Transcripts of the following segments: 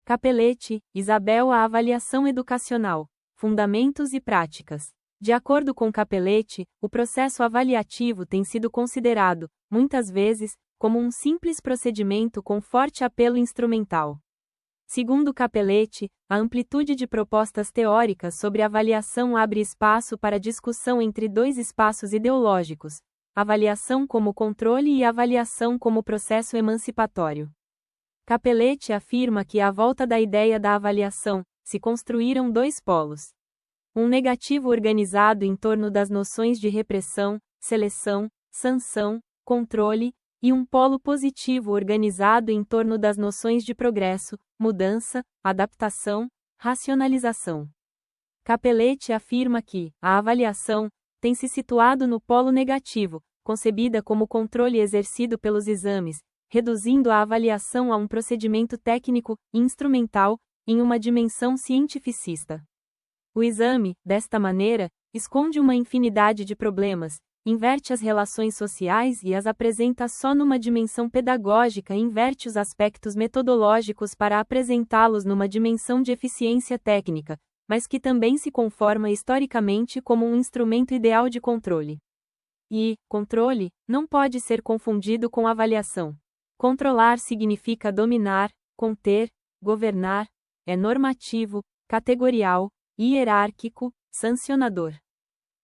Capelletti, Isabel. A avaliação educacional, fundamentos e práticas. De acordo com Capelletti, o processo avaliativo tem sido considerado, muitas vezes, como um simples procedimento com forte apelo instrumental. Segundo Capelletti, a amplitude de propostas teóricas sobre avaliação abre espaço para discussão entre dois espaços ideológicos: avaliação como controle e avaliação como processo emancipatório. Capelletti afirma que, à volta da ideia da avaliação, se construíram dois polos. Um negativo organizado em torno das noções de repressão, seleção, sanção, controle, e um polo positivo organizado em torno das noções de progresso, mudança, adaptação, racionalização. Capelletti afirma que a avaliação tem se situado no polo negativo, concebida como controle exercido pelos exames, reduzindo a avaliação a um procedimento técnico e instrumental, em uma dimensão cientificista. O exame, desta maneira, esconde uma infinidade de problemas, inverte as relações sociais e as apresenta só numa dimensão pedagógica e inverte os aspectos metodológicos para apresentá-los numa dimensão de eficiência técnica, mas que também se conforma historicamente como um instrumento ideal de controle. E controle não pode ser confundido com avaliação. Controlar significa dominar, conter, governar, é normativo, categorial, hierárquico, sancionador.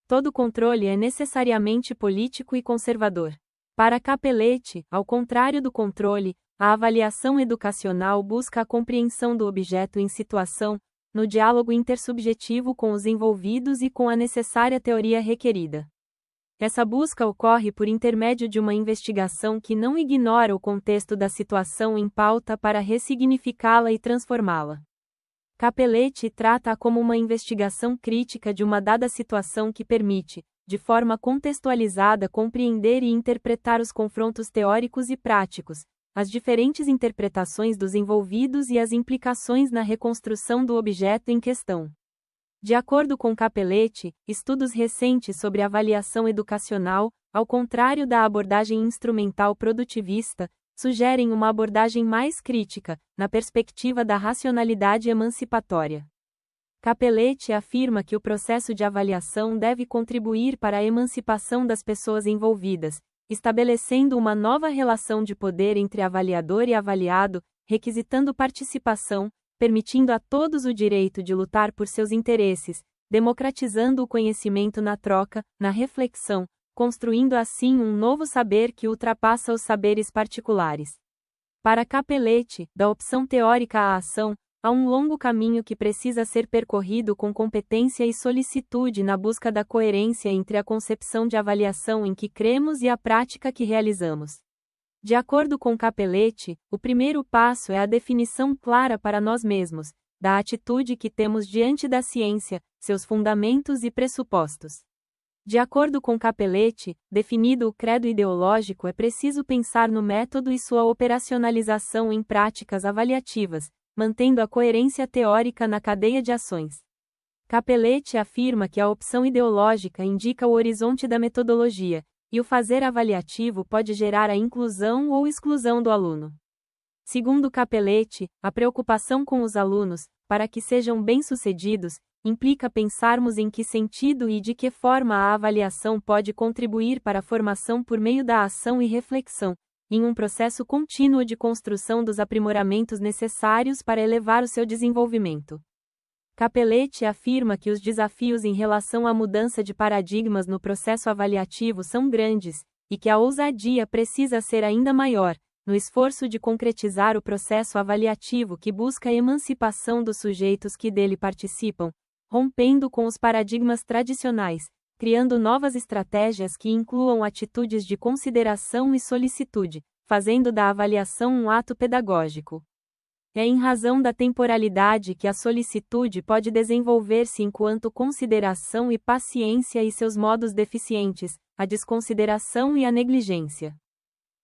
Todo controle é necessariamente político e conservador. Para Capelletti, ao contrário do controle, a avaliação educacional busca a compreensão do objeto em situação, no diálogo intersubjetivo com os envolvidos e com a necessária teoria requerida. Essa busca ocorre por intermédio de uma investigação que não ignora o contexto da situação em pauta para ressignificá-la e transformá-la. Capelletti trata-a como uma investigação crítica de uma dada situação que permite, de forma contextualizada, compreender e interpretar os confrontos teóricos e práticos, as diferentes interpretações dos envolvidos e as implicações na reconstrução do objeto em questão. De acordo com Capelletti, estudos recentes sobre avaliação educacional, ao contrário da abordagem instrumental produtivista, sugerem uma abordagem mais crítica, na perspectiva da racionalidade emancipatória. Capelletti afirma que o processo de avaliação deve contribuir para a emancipação das pessoas envolvidas, estabelecendo uma nova relação de poder entre avaliador e avaliado, requisitando participação, permitindo a todos o direito de lutar por seus interesses, democratizando o conhecimento na troca, na reflexão, construindo assim um novo saber que ultrapassa os saberes particulares. Para Capelletti, da opção teórica à ação, há um longo caminho que precisa ser percorrido com competência e solicitude na busca da coerência entre a concepção de avaliação em que cremos e a prática que realizamos. De acordo com Capelletti, o primeiro passo é a definição clara para nós mesmos, da atitude que temos diante da ciência, seus fundamentos e pressupostos. De acordo com Capelletti, definido o credo ideológico, é preciso pensar no método e sua operacionalização em práticas avaliativas, mantendo a coerência teórica na cadeia de ações. Capelletti afirma que a opção ideológica indica o horizonte da metodologia, e o fazer avaliativo pode gerar a inclusão ou exclusão do aluno. Segundo Capelletti, a preocupação com os alunos, para que sejam bem-sucedidos, implica pensarmos em que sentido e de que forma a avaliação pode contribuir para a formação por meio da ação e reflexão, em um processo contínuo de construção dos aprimoramentos necessários para elevar o seu desenvolvimento. Capelletti afirma que os desafios em relação à mudança de paradigmas no processo avaliativo são grandes, e que a ousadia precisa ser ainda maior, no esforço de concretizar o processo avaliativo que busca a emancipação dos sujeitos que dele participam, rompendo com os paradigmas tradicionais, criando novas estratégias que incluam atitudes de consideração e solicitude, fazendo da avaliação um ato pedagógico. É em razão da temporalidade que a solicitude pode desenvolver-se enquanto consideração e paciência e seus modos deficientes, a desconsideração e a negligência.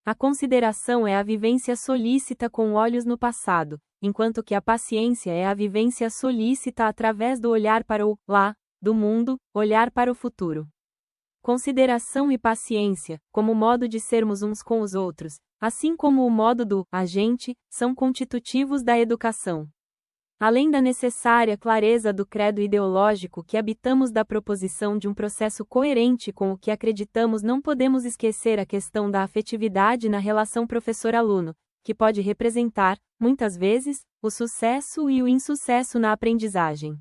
A consideração é a vivência solícita com olhos no passado, enquanto que a paciência é a vivência solícita através do olhar para o lá do mundo, olhar para o futuro. Consideração e paciência, como modo de sermos uns com os outros, assim como o modo do agente, são constitutivos da educação. Além da necessária clareza do credo ideológico que habitamos da proposição de um processo coerente com o que acreditamos, não podemos esquecer a questão da afetividade na relação professor-aluno, que pode representar, muitas vezes, o sucesso e o insucesso na aprendizagem.